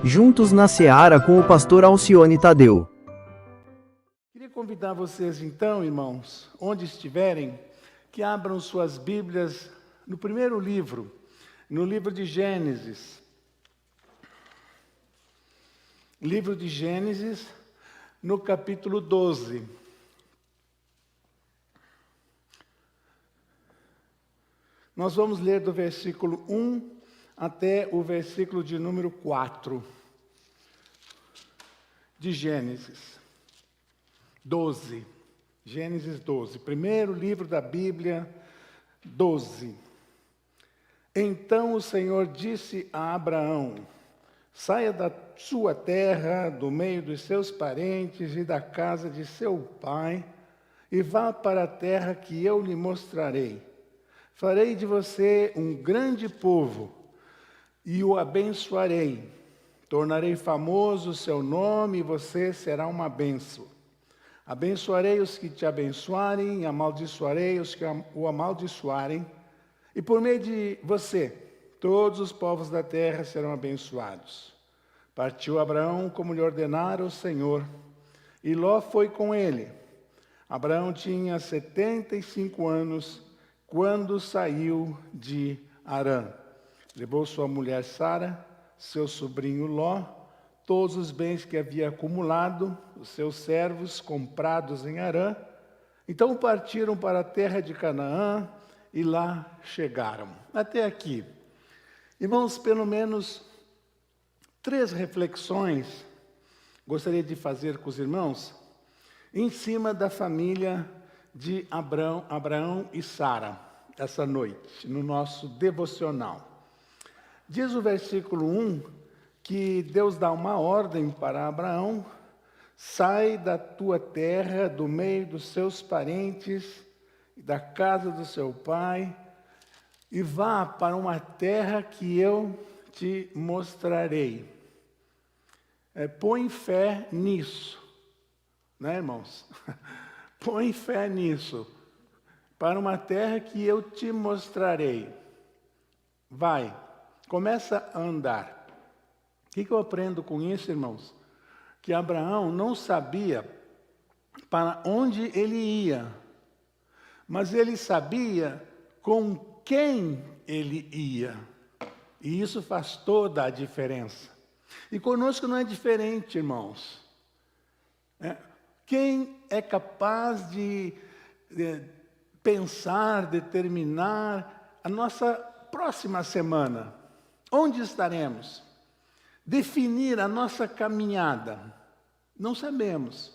Juntos na Seara com o pastor Alcione Tadeu. Queria convidar vocês então, irmãos, onde estiverem, que abram suas Bíblias no primeiro livro, no livro de Gênesis. Livro de Gênesis, no capítulo 12. Nós vamos ler do versículo 1 até o versículo de número 4 de Gênesis 12. Gênesis 12, primeiro livro da Bíblia, 12. Então o Senhor disse a Abraão: saia da sua terra, do meio dos seus parentes e da casa de seu pai, e vá para a terra que eu lhe mostrarei. Farei de você um grande povo, e o abençoarei. Tornarei famoso o seu nome, e você será uma bênção. Abençoarei os que te abençoarem, e amaldiçoarei os que o amaldiçoarem. E por meio de você, todos os povos da terra serão abençoados. Partiu Abraão como lhe ordenara o Senhor, e Ló foi com ele. Abraão tinha 75 anos quando saiu de Harã. Levou sua mulher Sara, seu sobrinho Ló, todos os bens que havia acumulado, os seus servos comprados em Harã. Então partiram para a terra de Canaã e lá chegaram. Até aqui. Irmãos, pelo menos 3 reflexões gostaria de fazer com os irmãos em cima da família de Abraão e Sara, essa noite, no nosso devocional. Diz o versículo 1 que Deus dá uma ordem para Abraão: sai da tua terra, do meio dos seus parentes, da casa do seu pai, e vá para uma terra que eu te mostrarei. Põe fé nisso, né, irmãos? Põe fé nisso. Para uma terra que eu te mostrarei. Vai, começa a andar. O que eu aprendo com isso, irmãos? Que Abraão não sabia para onde ele ia, mas ele sabia com quem ele ia. E isso faz toda a diferença. E conosco não é diferente, irmãos. Quem é capaz de pensar, determinar a nossa próxima semana? Onde estaremos? Definir a nossa caminhada? Não sabemos.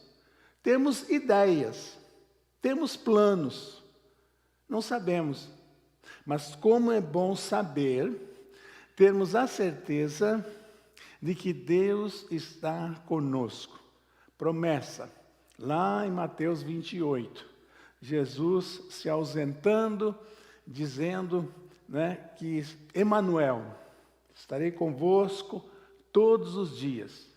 Temos ideias, temos planos, não sabemos. Mas como é bom saber, termos a certeza de que Deus está conosco. Promessa. Lá em Mateus 28, Jesus se ausentando, dizendo, que Emanuel, estarei convosco todos os dias.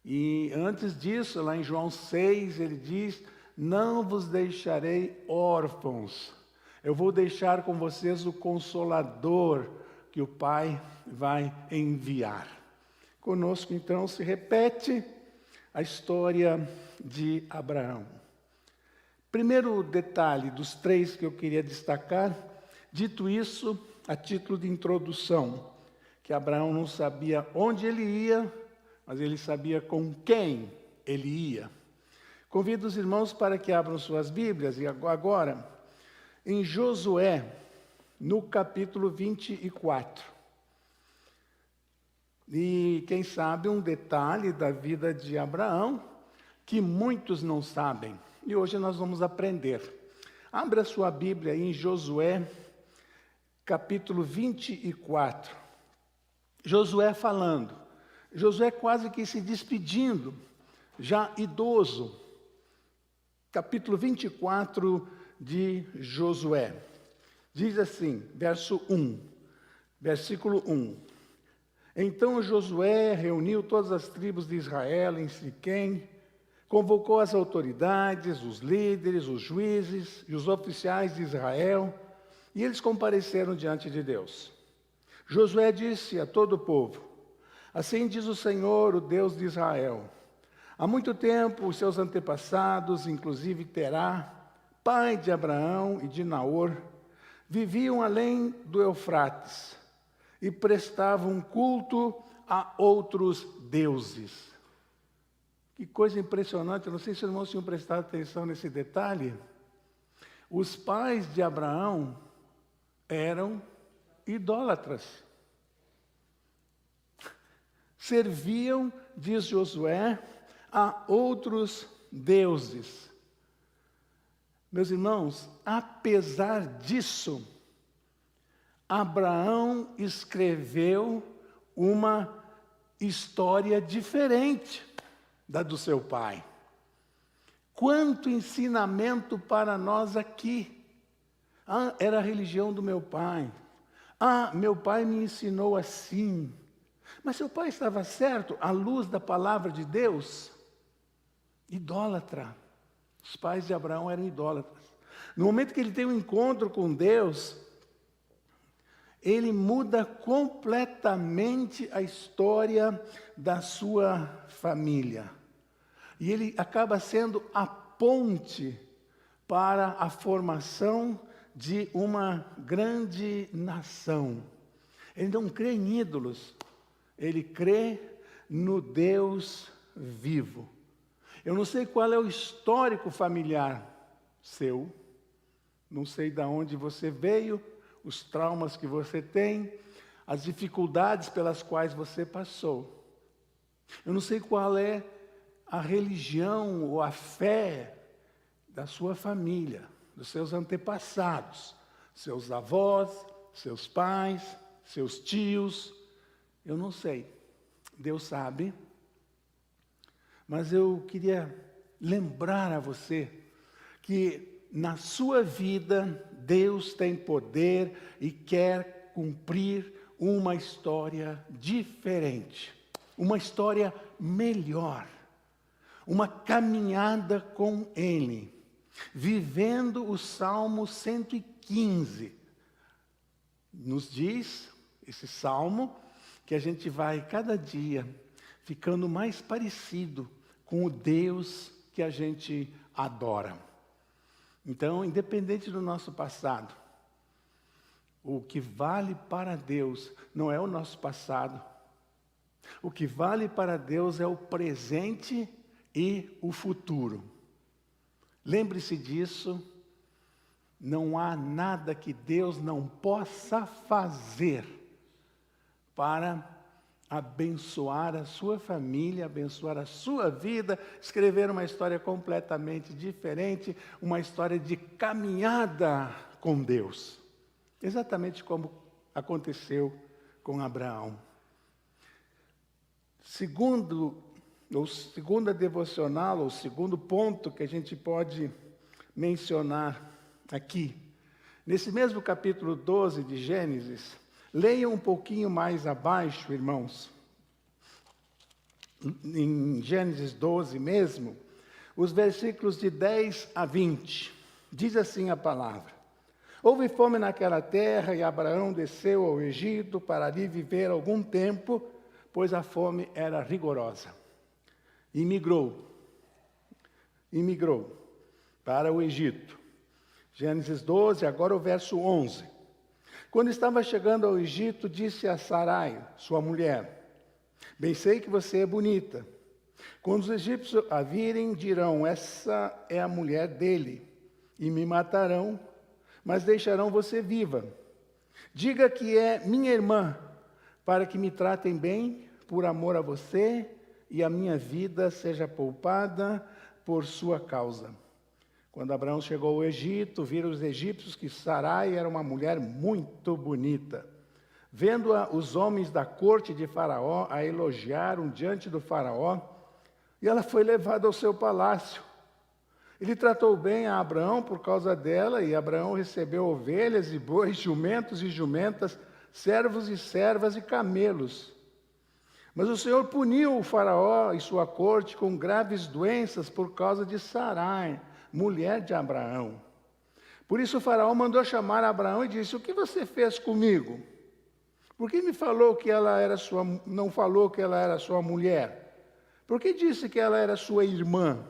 E antes disso, lá em João 6, ele diz: não vos deixarei órfãos, eu vou deixar com vocês o Consolador que o Pai vai enviar. Conosco então se repete a história de Abraão. Primeiro detalhe dos 3 que eu queria destacar, dito isso, a título de introdução, que Abraão não sabia onde ele ia, mas ele sabia com quem ele ia. Convido os irmãos para que abram suas Bíblias, e agora, em Josué, no capítulo 24. E quem sabe um detalhe da vida de Abraão, que muitos não sabem, e hoje nós vamos aprender. Abra sua Bíblia em Josué, capítulo 24. Josué falando, Josué quase que se despedindo, já idoso. Capítulo 24 de Josué. Diz assim, versículo 1. Então Josué reuniu todas as tribos de Israel em Siquém, convocou as autoridades, os líderes, os juízes e os oficiais de Israel, e eles compareceram diante de Deus. Josué disse a todo o povo: Assim diz o Senhor, o Deus de Israel. Há muito tempo os seus antepassados, inclusive Terá, pai de Abraão e de Naor, viviam além do Eufrates e prestavam culto a outros deuses. Que coisa impressionante, eu não sei se os irmãos tinham prestado atenção nesse detalhe. Os pais de Abraão eram idólatras. Serviam, diz Josué, a outros deuses. Meus irmãos, apesar disso, Abraão escreveu uma história diferente da do seu pai. Quanto ensinamento para nós aqui. Era a religião do meu pai. Meu pai me ensinou assim. Mas seu pai estava certo, à luz da palavra de Deus? Idólatra. Os pais de Abraão eram idólatras. No momento que ele tem um encontro com Deus, ele muda completamente a história da sua família. E ele acaba sendo a ponte para a formação de uma grande nação. Ele não crê em ídolos, ele crê no Deus vivo. Eu não sei qual é o histórico familiar seu, não sei de onde você veio, os traumas que você tem, as dificuldades pelas quais você passou. Eu não sei qual é a religião ou a fé da sua família, dos seus antepassados, seus avós, seus pais, seus tios, eu não sei. Deus sabe. Mas eu queria lembrar a você que na sua vida Deus tem poder e quer cumprir uma história diferente, uma história melhor, uma caminhada com Ele, vivendo o Salmo 115. Nos diz, esse Salmo, que a gente vai cada dia ficando mais parecido com o Deus que a gente adora. Então, independente do nosso passado, o que vale para Deus não é o nosso passado. O que vale para Deus é o presente e o futuro. Lembre-se disso, não há nada que Deus não possa fazer para abençoar a sua família, abençoar a sua vida, escrever uma história completamente diferente, uma história de caminhada com Deus. Exatamente como aconteceu com Abraão. Segunda devocional, ou segundo ponto que a gente pode mencionar aqui. Nesse mesmo capítulo 12 de Gênesis, leiam um pouquinho mais abaixo, irmãos, em Gênesis 12 mesmo, os versículos de 10 a 20. Diz assim a palavra: Houve fome naquela terra e Abraão desceu ao Egito para ali viver algum tempo, pois a fome era rigorosa. E migrou para o Egito. Gênesis 12, agora o verso 11. Quando estava chegando ao Egito, disse a Sarai, sua mulher: Bem sei que você é bonita. Quando os egípcios a virem, dirão: Essa é a mulher dele, e me matarão, mas deixarão você viva. Diga que é minha irmã, para que me tratem bem por amor a você, e a minha vida seja poupada por sua causa. Quando Abraão chegou ao Egito, viram os egípcios que Sarai era uma mulher muito bonita. Vendo-a, os homens da corte de Faraó a elogiaram diante do Faraó, e ela foi levada ao seu palácio. Ele tratou bem a Abraão por causa dela, e Abraão recebeu ovelhas e bois, jumentos e jumentas, servos e servas e camelos. Mas o Senhor puniu o Faraó e sua corte com graves doenças por causa de Sarai, mulher de Abraão. Por isso o Faraó mandou chamar Abraão e disse: O que você fez comigo? Por que me falou que ela era não falou que ela era sua mulher? Por que disse que ela era sua irmã?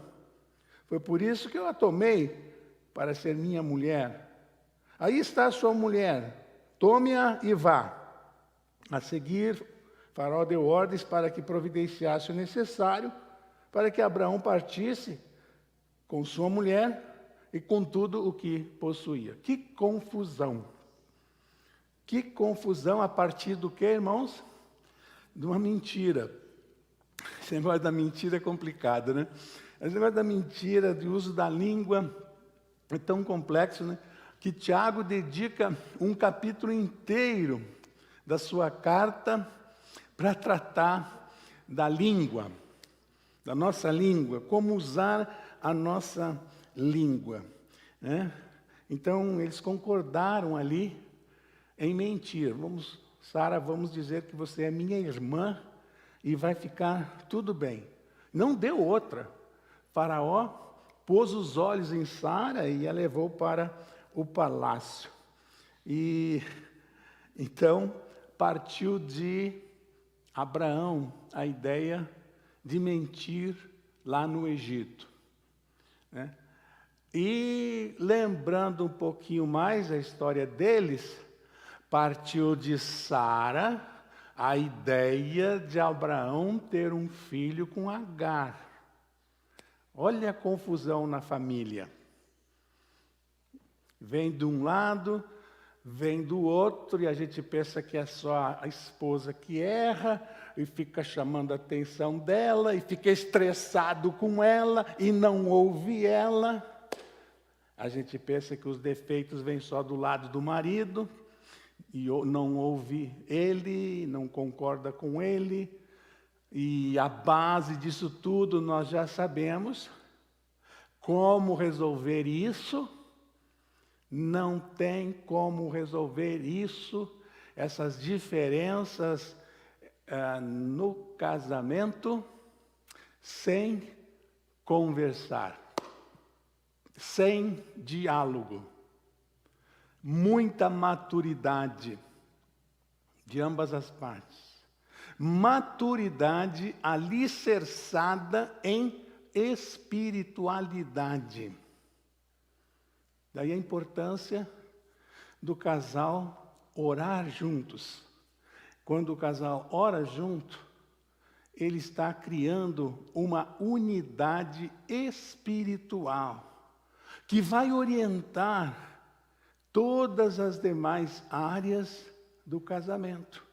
Foi por isso que eu a tomei para ser minha mulher. Aí está a sua mulher, tome-a e vá. A seguir, Faraó deu ordens para que providenciasse o necessário para que Abraão partisse com sua mulher e com tudo o que possuía. Que confusão! Que confusão a partir do que, irmãos? De uma mentira. Esse negócio da mentira é complicado, né? Esse negócio da mentira, de uso da língua, é tão complexo, né? Que Tiago dedica um capítulo inteiro da sua carta para tratar da língua, da nossa língua, como usar a nossa língua, né? Então, eles concordaram ali em mentir. Sara, vamos dizer que você é minha irmã e vai ficar tudo bem. Não deu outra. Faraó pôs os olhos em Sara e a levou para o palácio. E então partiu de Abraão a ideia de mentir lá no Egito, né? E lembrando um pouquinho mais a história deles, partiu de Sara a ideia de Abraão ter um filho com Agar. Olha a confusão na família. Vem de um lado, vem do outro, e a gente pensa que é só a esposa que erra, e fica chamando a atenção dela, e fica estressado com ela, e não ouve ela. A gente pensa que os defeitos vêm só do lado do marido, e não ouve ele, não concorda com ele, e a base disso tudo nós já sabemos. Como resolver isso? Não tem como resolver isso, essas diferenças no casamento, sem conversar, sem diálogo. Muita maturidade de ambas as partes. Maturidade alicerçada em espiritualidade. Daí a importância do casal orar juntos. Quando o casal ora junto, ele está criando uma unidade espiritual que vai orientar todas as demais áreas do casamento.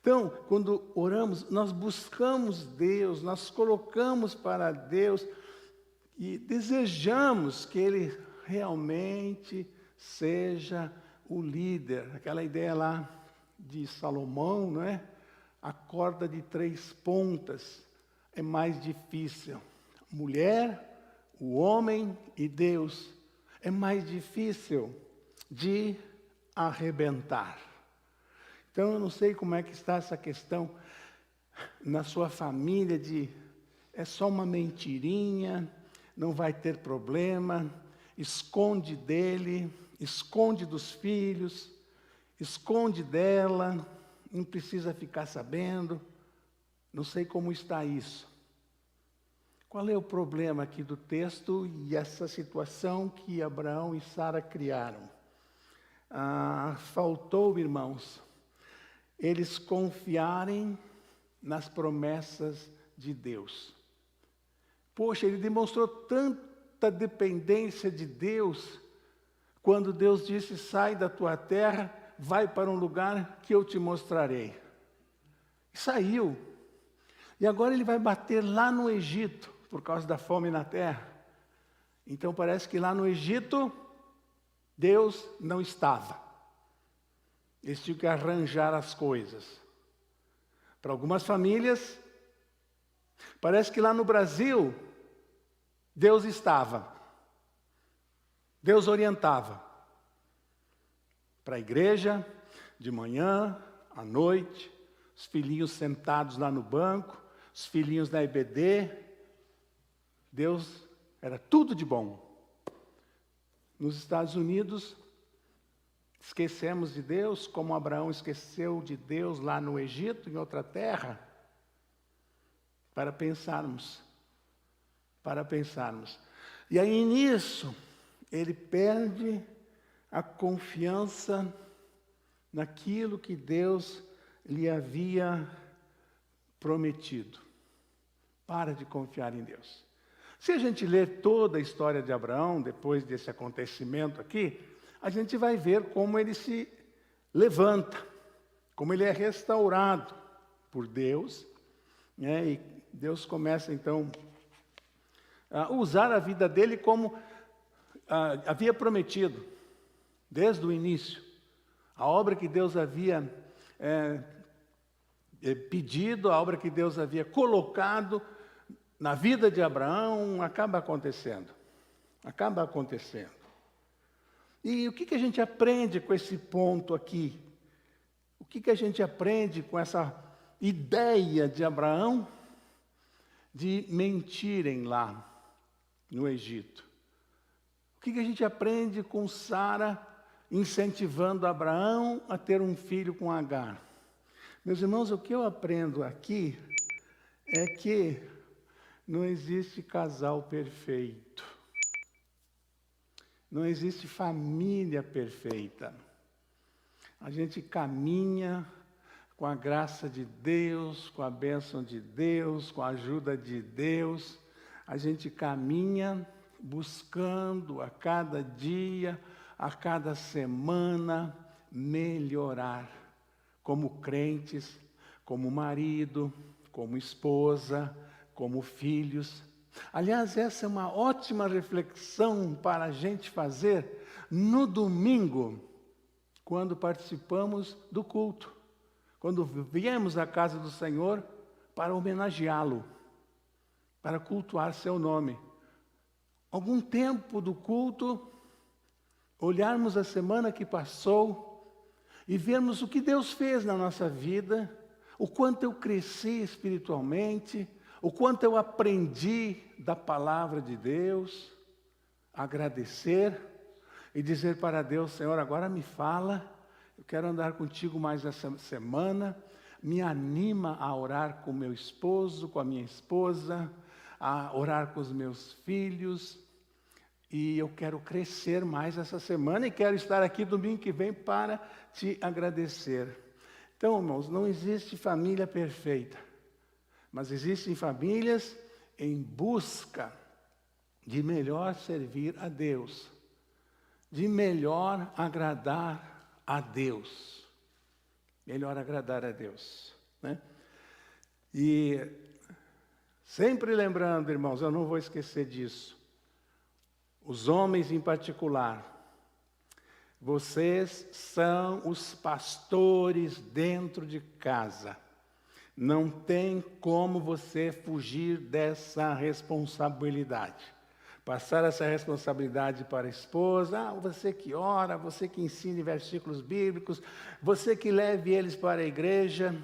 Então, quando oramos, nós buscamos Deus, nós colocamos para Deus e desejamos que Ele realmente seja o líder. Aquela ideia lá de Salomão, não é? A corda de 3 pontas é mais difícil. Mulher, o homem e Deus é mais difícil de arrebentar. Então, eu não sei como é que está essa questão na sua família é só uma mentirinha, não vai ter problema, esconde dele, esconde dos filhos, esconde dela, não precisa ficar sabendo. Não sei como está isso. Qual é o problema aqui do texto e essa situação que Abraão e Sara criaram? Faltou, irmãos, eles confiarem nas promessas de Deus. Poxa, ele demonstrou tanta dependência de Deus, quando Deus disse, sai da tua terra, vai para um lugar que eu te mostrarei. E saiu. E agora ele vai bater lá no Egito, por causa da fome na terra. Então parece que lá no Egito, Deus não estava. Eles tinham que arranjar as coisas. Para algumas famílias, parece que lá no Brasil, Deus estava. Deus orientava. Para a igreja, de manhã, à noite, os filhinhos sentados lá no banco, os filhinhos da EBD. Deus era tudo de bom. Nos Estados Unidos, Esquecemos de Deus como Abraão esqueceu de Deus lá no Egito, em outra terra? Para pensarmos. E aí nisso, ele perde a confiança naquilo que Deus lhe havia prometido. Para de confiar em Deus. Se a gente ler toda a história de Abraão, depois desse acontecimento aqui, a gente vai ver como ele se levanta, como ele é restaurado por Deus, né? E Deus começa então a usar a vida dele como havia prometido, desde o início. A obra que Deus havia pedido, a obra que Deus havia colocado na vida de Abraão, acaba acontecendo. E o que a gente aprende com esse ponto aqui? O que a gente aprende com essa ideia de Abraão de mentirem lá no Egito? O que a gente aprende com Sara incentivando Abraão a ter um filho com Agar? Meus irmãos, o que eu aprendo aqui é que não existe casal perfeito. Não existe família perfeita. A gente caminha com a graça de Deus, com a bênção de Deus, com a ajuda de Deus. A gente caminha buscando a cada dia, a cada semana, melhorar. Como crentes, como marido, como esposa, como filhos. Aliás, essa é uma ótima reflexão para a gente fazer no domingo, quando participamos do culto, quando viemos à casa do Senhor para homenageá-lo, para cultuar seu nome. Algum tempo do culto, olharmos a semana que passou e vermos o que Deus fez na nossa vida, o quanto eu cresci espiritualmente, o quanto eu aprendi da palavra de Deus, agradecer e dizer para Deus: Senhor, agora me fala, eu quero andar contigo mais essa semana, me anima a orar com meu esposo, com a minha esposa, a orar com os meus filhos, e eu quero crescer mais essa semana e quero estar aqui domingo que vem para te agradecer. Então, irmãos, não existe família perfeita. Mas existem famílias em busca de melhor servir a Deus, de melhor agradar a Deus. Melhor agradar a Deus, né? E sempre lembrando, irmãos, eu não vou esquecer disso. Os homens em particular, vocês são os pastores dentro de casa. Não tem como você fugir dessa responsabilidade. Passar essa responsabilidade para a esposa, você que ora, você que ensine versículos bíblicos, você que leve eles para a igreja,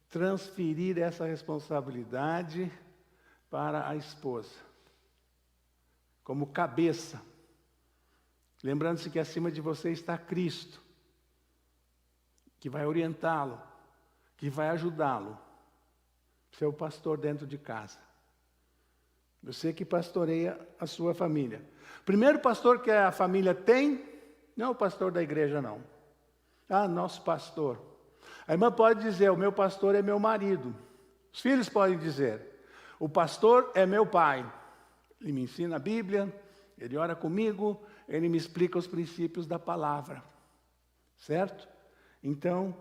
transferir essa responsabilidade para a esposa, como cabeça. Lembrando-se que acima de você está Cristo, que vai orientá-lo, que vai ajudá-lo, ser o pastor dentro de casa. Você que pastoreia a sua família. O primeiro pastor que a família tem, não é o pastor da igreja, não. Nosso pastor. A irmã pode dizer: o meu pastor é meu marido. Os filhos podem dizer: o pastor é meu pai. Ele me ensina a Bíblia, ele ora comigo, ele me explica os princípios da palavra. Certo? Então,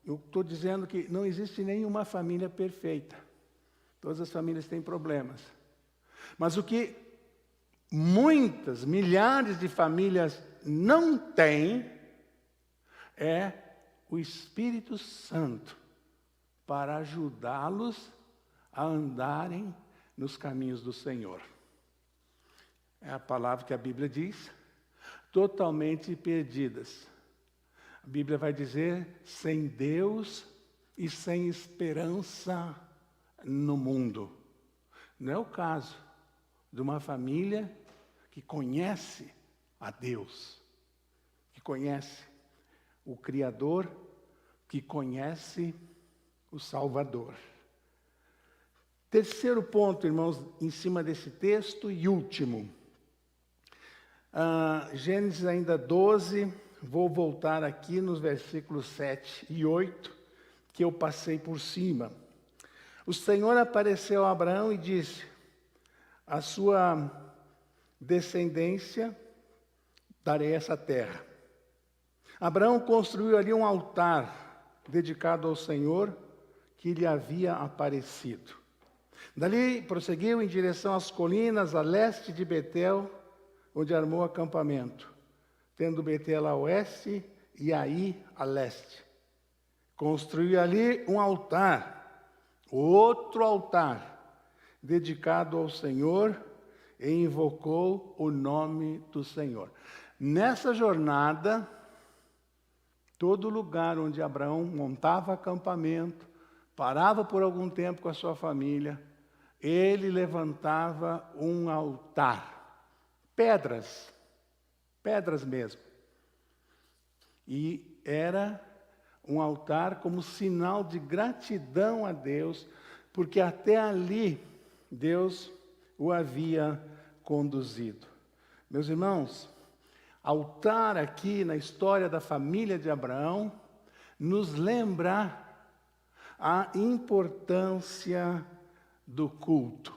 eu estou dizendo que não existe nenhuma família perfeita. Todas as famílias têm problemas. Mas o que muitas, milhares de famílias não têm é o Espírito Santo para ajudá-los a andarem nos caminhos do Senhor. É a palavra que a Bíblia diz, totalmente perdidas. A Bíblia vai dizer: sem Deus e sem esperança no mundo. Não é o caso de uma família que conhece a Deus, que conhece o Criador, que conhece o Salvador. Terceiro ponto, irmãos, em cima desse texto e último. Gênesis ainda 12, vou voltar aqui nos versículos 7 e 8, que eu passei por cima. O Senhor apareceu a Abraão e disse: a sua descendência darei essa terra. Abraão construiu ali um altar dedicado ao Senhor que lhe havia aparecido. Dali prosseguiu em direção às colinas a leste de Betel, onde armou acampamento, tendo Betel a oeste e Ai a leste. Construiu ali um altar, outro altar, dedicado ao Senhor, e invocou o nome do Senhor. Nessa jornada, todo lugar onde Abraão montava acampamento, parava por algum tempo com a sua família, ele levantava um altar. Pedras mesmo. E era um altar como sinal de gratidão a Deus, porque até ali Deus o havia conduzido. Meus irmãos, altar aqui na história da família de Abraão nos lembra a importância do culto,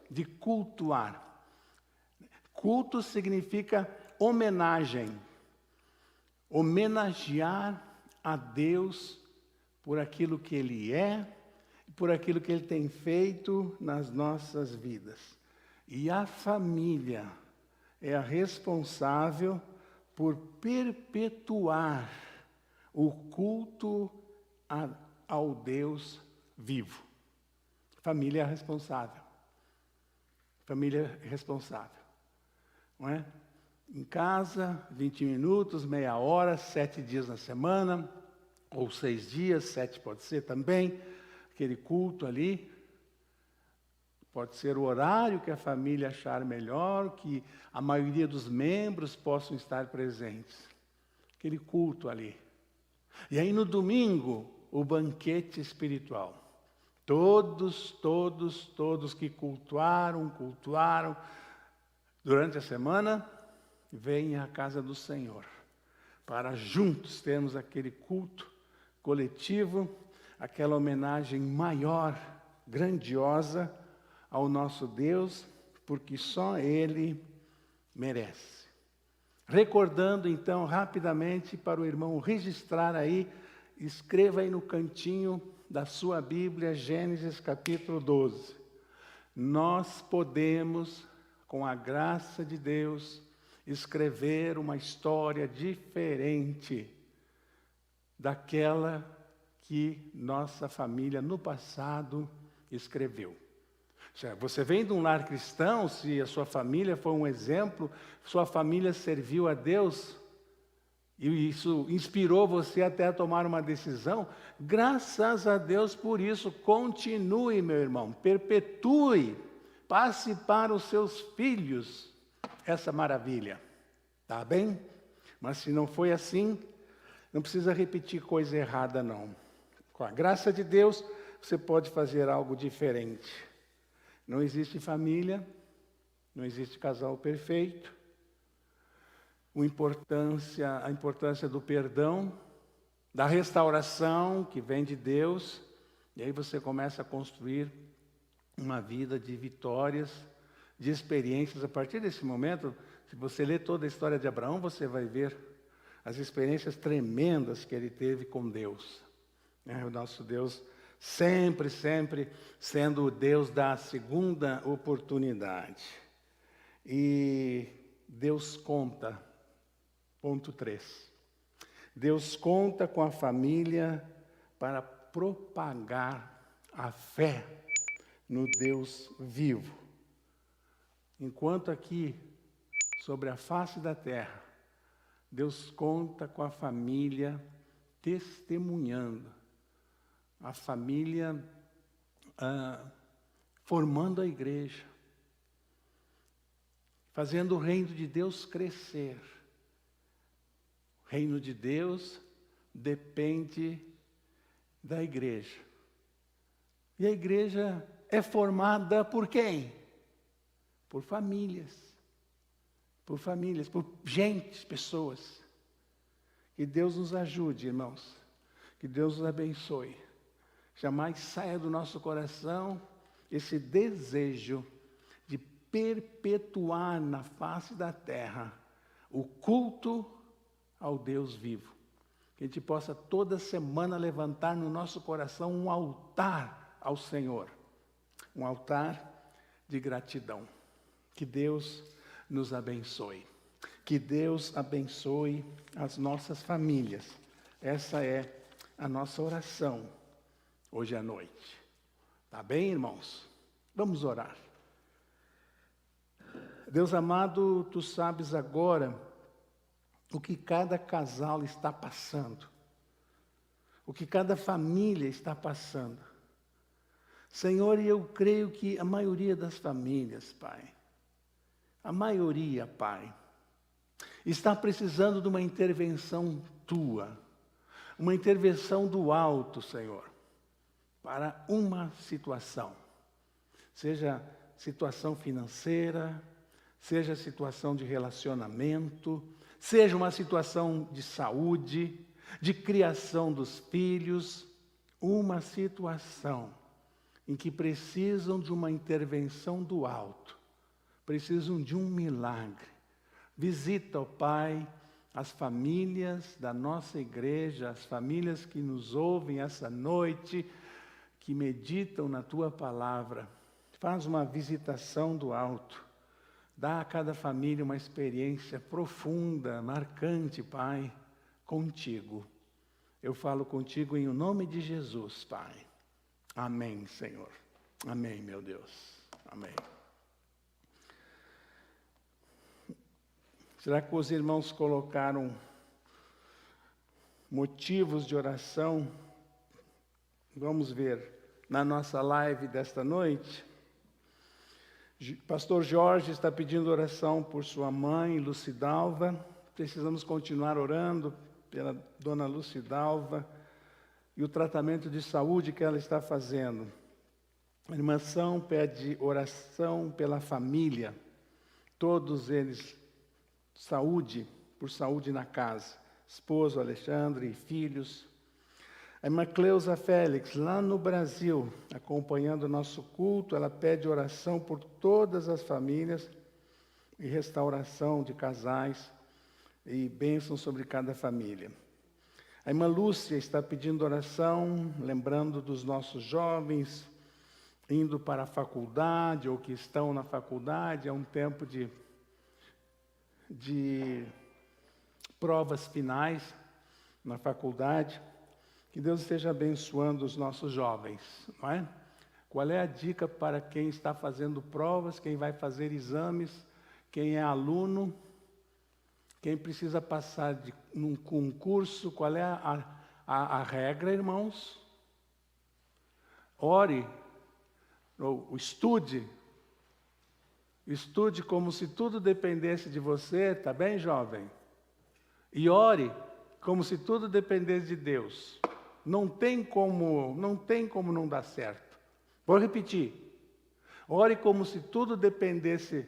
de cultuar. Culto significa homenagem, homenagear a Deus por aquilo que Ele é, por aquilo que Ele tem feito nas nossas vidas. E a família é a responsável por perpetuar o culto ao Deus vivo. Família é a responsável. Família é responsável. Não é? Em casa, 20 minutos, meia hora, 7 dias na semana, ou 6 dias, 7 pode ser também, aquele culto ali. Pode ser o horário que a família achar melhor, que a maioria dos membros possam estar presentes. Aquele culto ali. E aí no domingo, o banquete espiritual. Todos que cultuaram durante a semana, vêm à casa do Senhor, para juntos termos aquele culto coletivo, aquela homenagem maior, grandiosa ao nosso Deus, porque só Ele merece. Recordando então rapidamente para o irmão registrar aí, escreva aí no cantinho da sua Bíblia, Gênesis capítulo 12. Nós podemos, com a graça de Deus, escrever uma história diferente daquela que nossa família no passado escreveu. Você vem de um lar cristão, se a sua família foi um exemplo, sua família serviu a Deus, e isso inspirou você até a tomar uma decisão, graças a Deus por isso. Continue, meu irmão, perpetue, passe para os seus filhos essa maravilha, tá bem? Mas se não foi assim, não precisa repetir coisa errada não. Com a graça de Deus, você pode fazer algo diferente. Não existe família, não existe casal perfeito. A importância do perdão, da restauração que vem de Deus, e aí você começa a construir uma vida de vitórias, de experiências. A partir desse momento, se você ler toda a história de Abraão, você vai ver as experiências tremendas que ele teve com Deus. O nosso Deus sempre sendo o Deus da segunda oportunidade. E Deus conta, ponto 3. Deus conta com a família para propagar a fé no Deus vivo. Enquanto aqui, sobre a face da terra, Deus conta com a família testemunhando, a família formando a igreja, fazendo o reino de Deus crescer, O reino de Deus depende da igreja. E a igreja é formada por quem? Por famílias. Por famílias, por gente, pessoas. Que Deus nos ajude, irmãos. Que Deus nos abençoe. Jamais saia do nosso coração esse desejo de perpetuar na face da terra o culto ao Deus vivo. Que a gente possa toda semana levantar no nosso coração um altar ao Senhor. Um altar de gratidão. Que Deus nos abençoe. Que Deus abençoe as nossas famílias. Essa é a nossa oração hoje à noite. Tá bem, irmãos? Vamos orar. Deus amado, Tu sabes agora o que cada casal está passando. O que cada família está passando. Senhor, e eu creio que a maioria das famílias, Pai, a maioria, Pai, está precisando de uma intervenção Tua, uma intervenção do alto, Senhor, para uma situação. Seja situação financeira, seja situação de relacionamento, seja uma situação de saúde, de criação dos filhos, uma situação em que precisam de uma intervenção do alto, precisam de um milagre. Visita, ó Pai, as famílias da nossa igreja, as famílias que nos ouvem essa noite, que meditam na Tua palavra. Faz uma visitação do alto. Dá a cada família uma experiência profunda, marcante, Pai, contigo. Eu falo contigo em o nome de Jesus, Pai. Amém, Senhor. Amém, meu Deus. Amém. Será que os irmãos colocaram motivos de oração? Vamos ver na nossa live desta noite. Pastor Jorge está pedindo oração por sua mãe, Lucidalva. Precisamos continuar orando pela dona Lucidalva e o tratamento de saúde que ela está fazendo. A irmã São pede oração pela família, todos eles, saúde, por saúde na casa, esposo Alexandre e filhos. A irmã Cleusa Félix, lá no Brasil, acompanhando o nosso culto, ela pede oração por todas as famílias e restauração de casais e bênção sobre cada família. A irmã Lúcia está pedindo oração, lembrando dos nossos jovens indo para a faculdade ou que estão na faculdade. É um tempo de provas finais na faculdade. Que Deus esteja abençoando os nossos jovens, não é? Qual é a dica para quem está fazendo provas, quem vai fazer exames, quem é aluno, quem precisa passar num concurso? Qual é a regra, irmãos? Ore, ou estude como se tudo dependesse de você, tá bem, jovem? E ore como se tudo dependesse de Deus. Não tem como não dar certo. Vou repetir. Ore como se tudo dependesse,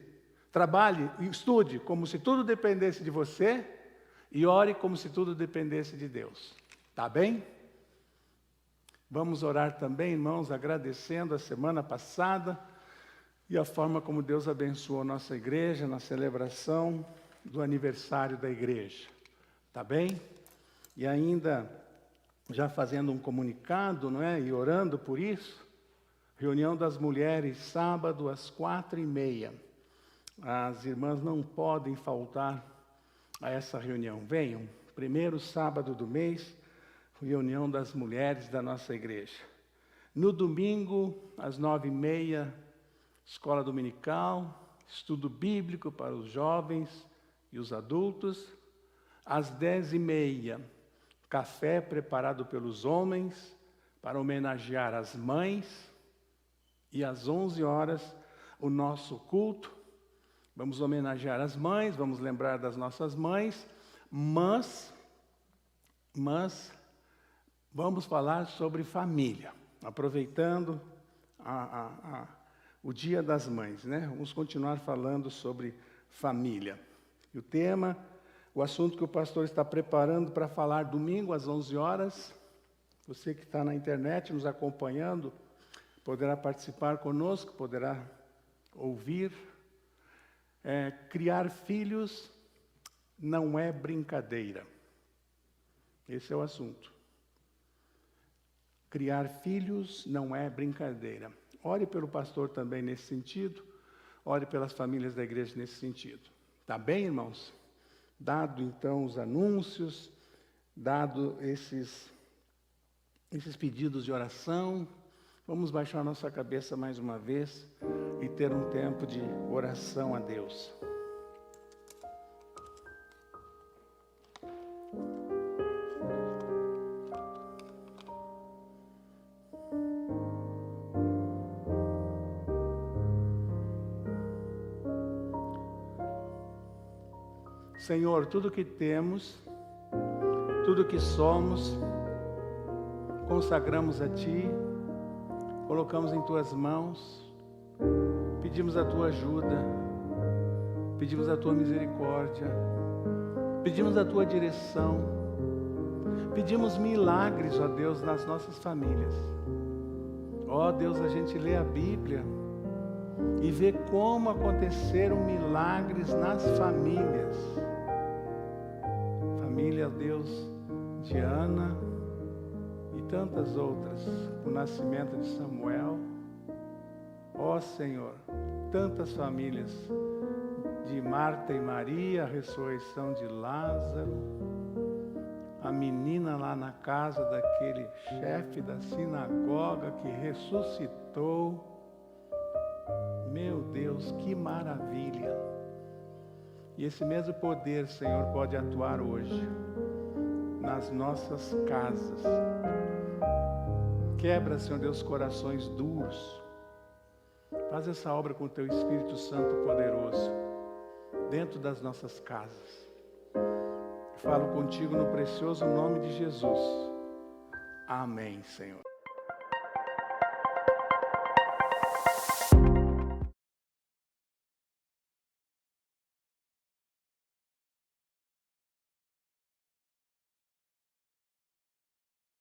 trabalhe e estude como se tudo dependesse de você e ore como se tudo dependesse de Deus. Tá bem? Vamos orar também, irmãos, agradecendo a semana passada e a forma como Deus abençoou a nossa igreja na celebração do aniversário da igreja. Tá bem? E ainda já fazendo um comunicado, não é? E orando por isso, reunião das mulheres, sábado às 4h30. As irmãs não podem faltar a essa reunião. Venham, primeiro sábado do mês, reunião das mulheres da nossa igreja. No domingo, às 9h30, escola dominical, estudo bíblico para os jovens e os adultos. Às 10h30, café preparado pelos homens para homenagear as mães. E às 11h, o nosso culto. Vamos homenagear as mães, vamos lembrar das nossas mães, mas mas vamos falar sobre família, aproveitando o Dia das Mães, né? Vamos continuar falando sobre família. E o tema, o assunto que o pastor está preparando para falar domingo às 11 horas, você que está na internet nos acompanhando, poderá participar conosco, poderá ouvir. Criar filhos não é brincadeira. Esse é o assunto. Criar filhos não é brincadeira. Ore pelo pastor também nesse sentido. Ore pelas famílias da igreja nesse sentido. Tá bem, irmãos? Dado então os anúncios, dado esses pedidos de oração, vamos baixar nossa cabeça mais uma vez e ter um tempo de oração a Deus. Senhor, tudo que temos, tudo que somos, consagramos a Ti, colocamos em Tuas mãos, pedimos a Tua ajuda, pedimos a Tua misericórdia, pedimos a Tua direção, pedimos milagres, ó Deus, nas nossas famílias. Ó Deus, a gente lê a Bíblia e vê como aconteceram milagres nas famílias. Família, Deus, de Ana e tantas outras, o nascimento de Samuel. Ó Senhor, tantas famílias, de Marta e Maria, a ressurreição de Lázaro, a menina lá na casa daquele chefe da sinagoga que ressuscitou. Meu Deus, que maravilha! E esse mesmo poder, Senhor, pode atuar hoje nas nossas casas. Quebra, Senhor Deus, corações duros. Faz essa obra com o Teu Espírito Santo poderoso dentro das nossas casas. Falo contigo no precioso nome de Jesus. Amém, Senhor.